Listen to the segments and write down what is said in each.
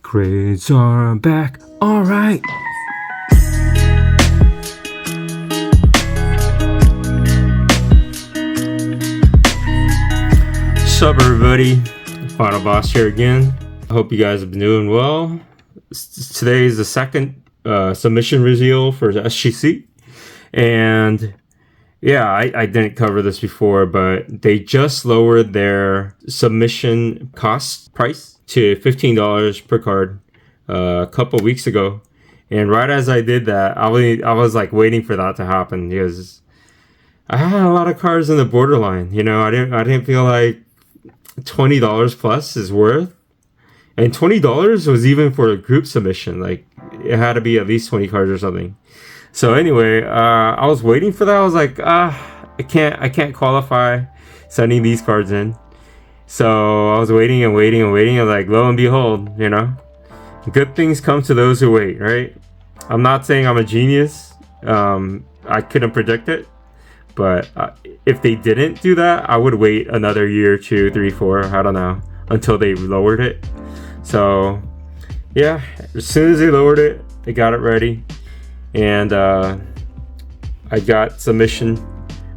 Grades are back, alright. Sup everybody, Final Boss here again. I hope you guys have been doing well. Today is the second submission reveal for SGC. And yeah, I didn't cover this before, but they just lowered their submission cost price to $15 per card a couple weeks ago. And right as I did that, I was like waiting for that to happen because I had a lot of cards in the borderline. You know, I didn't feel like $20 plus is worth. And $20 was even for a group submission. Like it had to be at least 20 cards or something. So anyway, I was waiting for that. I was like, I can't qualify sending these cards in. So I was waiting and waiting and waiting, and like, lo and behold, you know, good things come to those who wait, right? I'm not saying I'm a genius. I couldn't predict it, but if they didn't do that, I would wait another year, 2, 3, 4, I don't know, until they lowered it. So yeah, as soon as they lowered it, they got it ready, and I got submission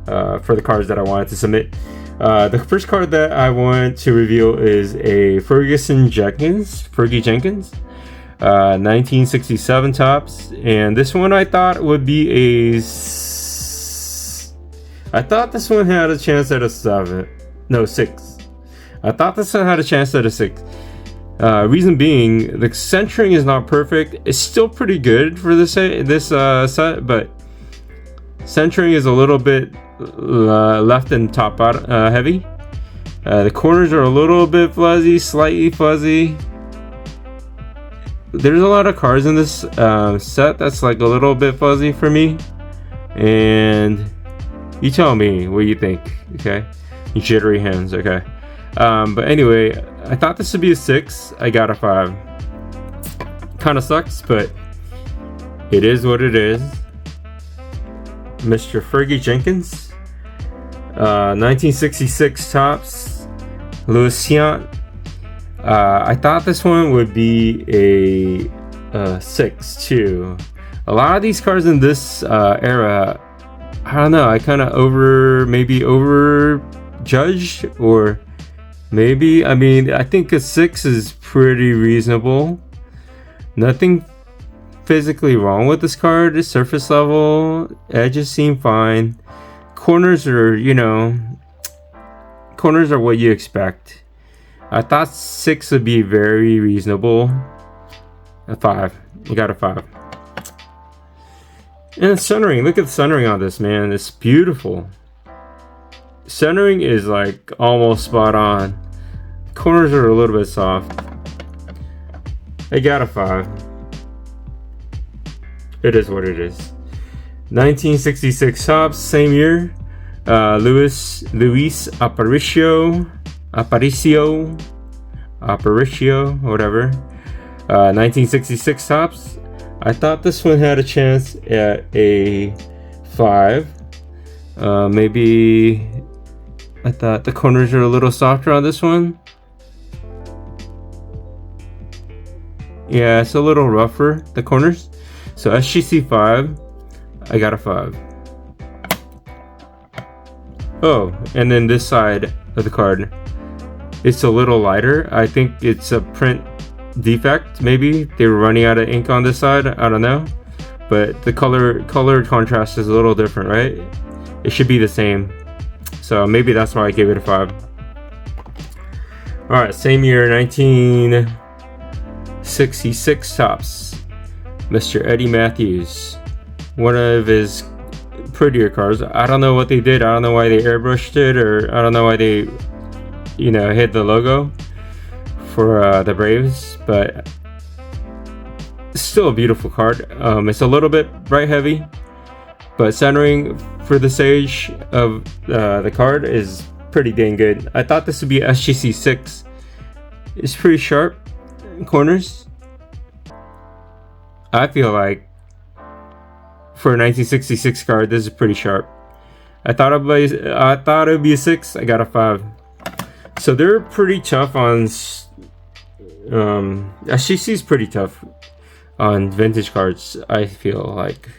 for the cards that I wanted to submit. The first card that I want to reveal is a Fergie Jenkins, 1967 tops, and this one I thought would be I thought this one had a chance at a 7, no 6. I thought this one had a chance at a 6. Reason being, the centering is not perfect. It's still pretty good for this set, but centering is a little bit left and top out heavy. The corners are a little bit fuzzy, slightly fuzzy. There's a lot of cards in this set that's like a little bit fuzzy for me, and you tell me what you think. Okay, jittery hands. Okay, but anyway, I thought this would be a 6. I got a 5. Kind of sucks, but it is what it is. Mr. Fergie Jenkins, 1966 tops, Louisiana. I thought this one would be a 6 too. A lot of these cards in this era, I don't know, I kind of maybe over judged, or maybe, I mean, I think a 6 is pretty reasonable. Nothing physically wrong with this card. The surface level, edges seem fine. Corners are, you know, corners are what you expect. I thought 6 would be very reasonable. A 5. You got a 5. And the centering, look at the centering on this, man. It's beautiful. Centering is like almost spot on. Corners are a little bit soft. I got a 5. It is what it is. 1966 tops, same year. Luis Aparicio, whatever. 1966 tops. I thought this one had a chance at a 5. Maybe I thought the corners are a little softer on this one. Yeah, it's a little rougher, the corners. So SGC 5, I got a 5. Oh, and then this side of the card, it's a little lighter. I think it's a print defect. Maybe they were running out of ink on this side. I don't know, but the color contrast is a little different, right? It should be the same. So maybe that's why I gave it a 5. All right, same year, 1966 tops. Mr. Eddie Matthews, one of his prettier cards. I don't know what they did. I don't know why they airbrushed it, or I don't know why they, you know, hid the logo for the Braves, but it's still a beautiful card. It's a little bit bright heavy, but centering for the stage of the card is pretty dang good. I thought this would be SGC 6. It's pretty sharp corners. I feel like for a 1966 card, this is pretty sharp. I thought it would be a 6. I got a 5. So they're pretty tough on SGC is pretty tough on vintage cards, I feel like.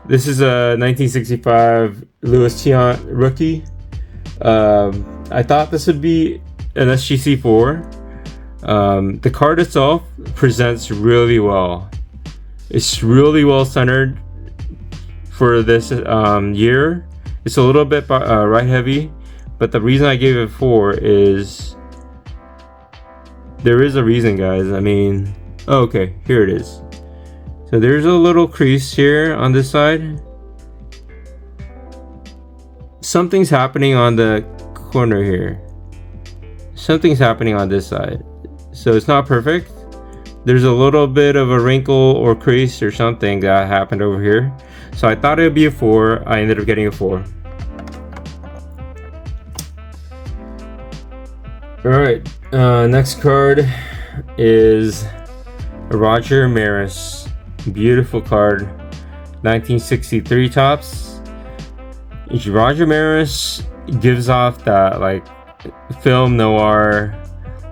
This is a 1965 Louis Tiant rookie. I thought this would be an SGC 4. The card itself presents really well. It's really well centered for this year. It's a little bit right heavy, but the reason I gave it 4 is there is a reason, guys. I mean, okay, here it is. So there's a little crease here on this side. Something's happening on the corner here. Something's happening on this side. So it's not perfect. There's a little bit of a wrinkle or crease or something that happened over here. So I thought it would be a 4. I ended up getting a 4. Alright, next card is Roger Maris. Beautiful card. 1963 tops. Roger Maris gives off that like film noir,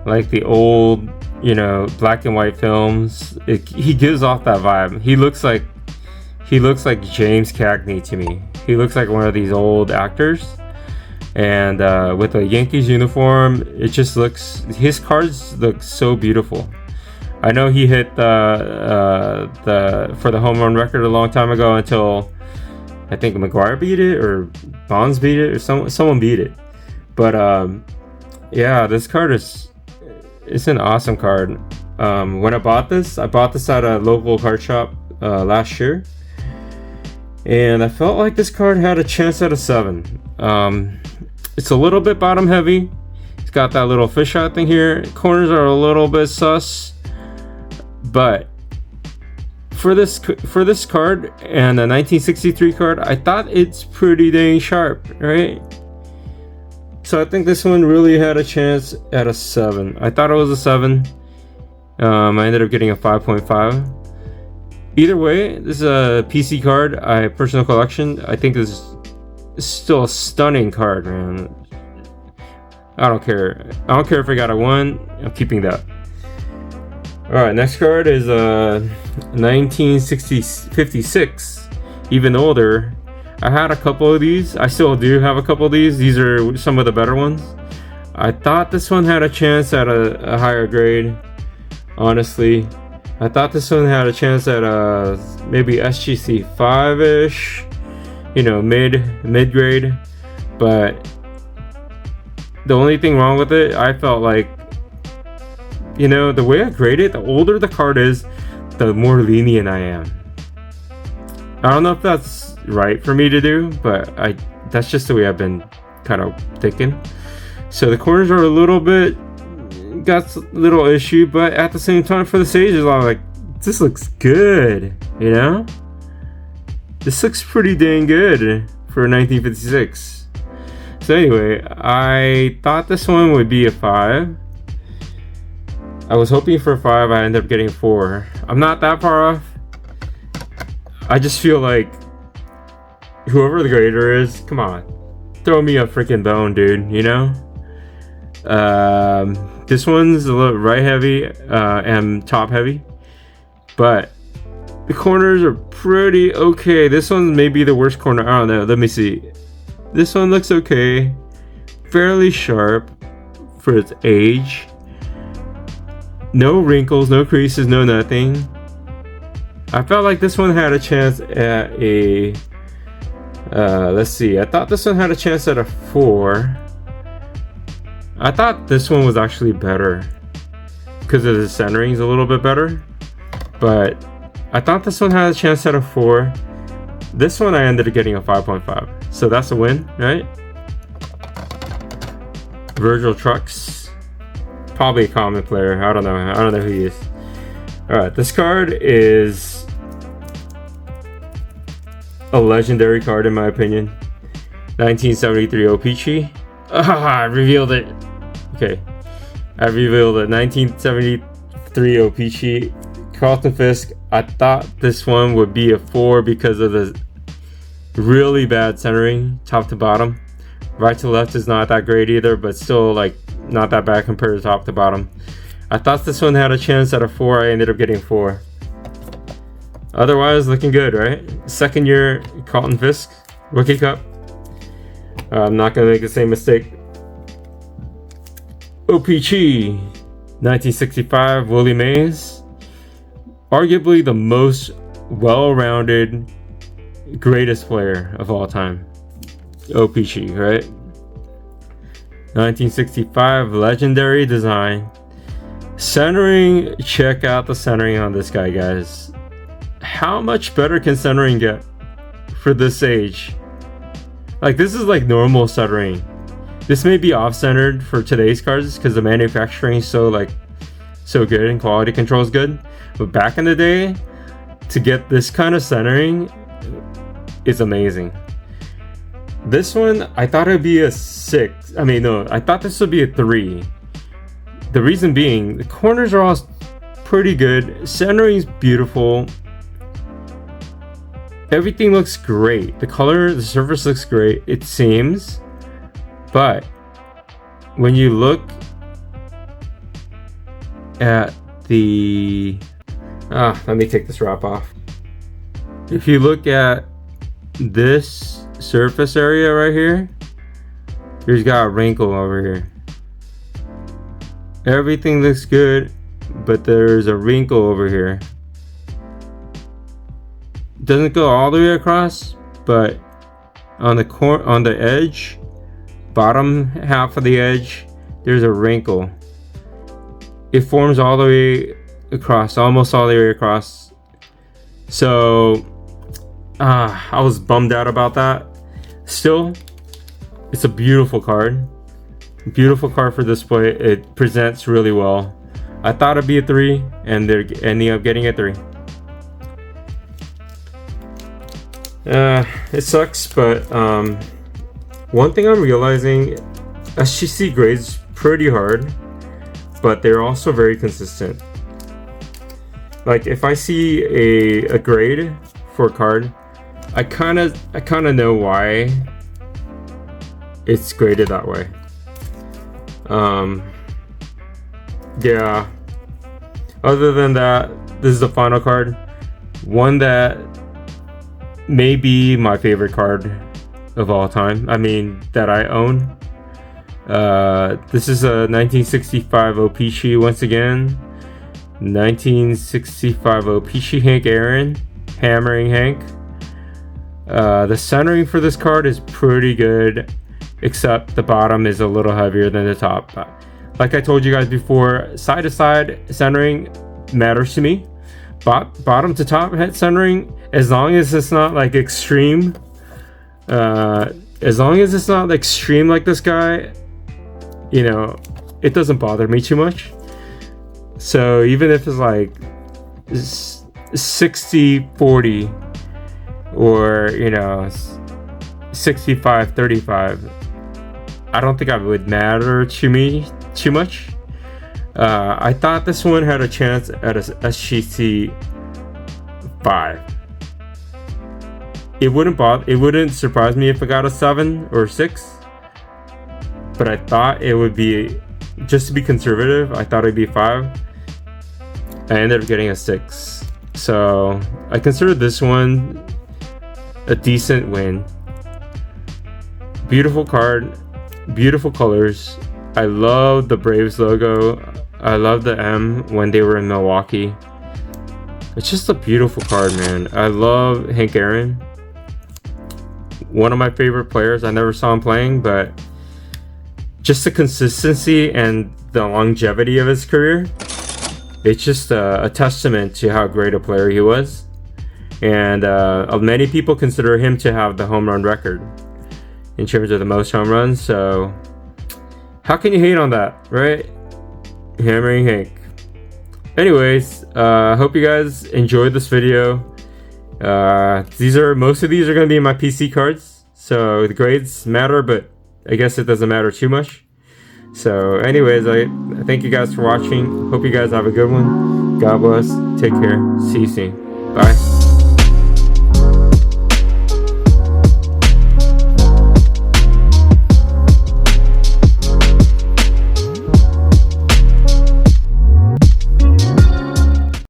like the old, you know, black and white films. He gives off that vibe. He looks like James Cagney to me. He looks like one of these old actors. And with a Yankees uniform, it just looks, his cards look so beautiful. I know he hit the for the home run record a long time ago until I think McGuire beat it or Bonds beat it or someone beat it. But yeah, this card it's an awesome card. When I bought this at a local card shop last year, and I felt like this card had a chance at a 7. It's a little bit bottom heavy. It's got that little fisheye thing here. Corners are a little bit sus, but for this card and a 1963 card, I thought it's pretty dang sharp, right? So I think this one really had a chance at a 7. I thought it was a 7. I ended up getting a 5.5. Either way, this is a PC card. Personal collection. I think this is still a stunning card, man. I don't care. I don't care if I got a 1. I'm keeping that. Alright, next card is 1956. Even older. I had a couple of these. I still do have a couple of these. These are some of the better ones. I thought this one had a chance at a higher grade. Honestly, I thought this one had a chance at maybe SGC 5-ish. You know, mid grade. But the only thing wrong with it, I felt like, you know, the way I grade it, the older the card is, the more lenient I am. I don't know if that's right for me to do, but that's just the way I've been kind of thinking. So the corners are a little bit, got a little issue, but at the same time, for the stages, I'm like, this looks good, you know? This looks pretty dang good for 1956. So anyway, I thought this one would be a 5. I was hoping for a 5. I ended up getting a 4. I'm not that far off. I just feel like whoever the grader is, come on, throw me a freaking bone, dude, you know? This one's a little right heavy and top heavy, but the corners are pretty okay. This one's maybe the worst corner. I don't know. Let me see. This one looks okay. Fairly sharp for its age. No wrinkles, no creases, no nothing. I felt like this one had a chance at a... let's see. I thought this one had a chance at a 4. I thought this one was actually better because of the centering's a little bit better. But I thought this one had a chance at a 4. This one I ended up getting a 5.5. So that's a win, right? Virgil Trucks. Probably a common player. I don't know who he is. Alright, this card is a legendary card in my opinion. 1973 O-Pee-Chee. I revealed it. Okay. I revealed it. 1973 O-Pee-Chee. Carlton Fisk. I thought this one would be a 4 because of the really bad centering, top to bottom. Right to left is not that great either, but still like not that bad compared to top to bottom. I thought this one had a chance at a 4. I ended up getting 4. Otherwise, looking good, right? Second year Carlton Fisk Rookie Cup. I'm not gonna make the same mistake. O-Pee-Chee 1965 Willie Mays. Arguably the most well-rounded, greatest player of all time. O-Pee-Chee, right? 1965 legendary design. Centering, check out the centering on this guy, guys. How much better can centering get for this age? Like, this is like normal centering. This may be off-centered for today's cards because the manufacturing is so good and quality control is good. But back in the day, to get this kind of centering is amazing. This one, I thought it'd be a 6. I mean, no, I thought this would be a 3. The reason being, the corners are all pretty good. Centering's beautiful. Everything looks great. The color, the surface looks great, it seems. But when you look at the... let me take this wrap off. If you look at this surface area right here, he's got a wrinkle over here. Everything looks good, but there's a wrinkle over here. Doesn't go all the way across, but on the edge, bottom half of the edge, there's a wrinkle. It forms all the way across, almost all the way across. So I was bummed out about that. Still, it's a beautiful card. Beautiful card for display. It presents really well. I thought it'd be a 3, and they're ending up getting a 3. It sucks, but one thing I'm realizing, SGC grades pretty hard, but they're also very consistent. Like, if I see a grade for a card, I kind of know why it's graded that way. Yeah. Other than that, this is the final card. One that may be my favorite card of all time. I mean, that I own. This is a 1965 O-Pee-Chee once again. 1965 O-Pee-Chee Hank Aaron. Hammering Hank. The centering for this card is pretty good, except the bottom is a little heavier than the top. Like I told you guys before, side to side centering matters to me. Bottom to top head centering, as long as it's not like extreme, as long as it's not extreme like this guy, you know, it doesn't bother me too much. So even if it's like 60-40 or, you know, 65-35, I don't think it would matter to me too much. I thought this one had a chance at a SGC 5. It wouldn't surprise me if it got a 7 or 6, but I thought it would be, just to be conservative, I thought it'd be 5. I ended up getting a 6, so I consider this one a decent win. Beautiful card, beautiful colors. I love the Braves logo. I love the M when they were in Milwaukee. It's just a beautiful card, man. I love Hank Aaron. One of my favorite players. I never saw him playing, but just the consistency and the longevity of his career, it's just a testament to how great a player he was. And many people consider him to have the home run record in terms of the most home runs. So how can you hate on that, right? Hammering Hank. Anyways, hope you guys enjoyed this video. Most of these are going to be my PC cards, so the grades matter, but I guess it doesn't matter too much. So anyways, I thank you guys for watching. Hope you guys have a good one. God bless. Take care. See you soon. Bye.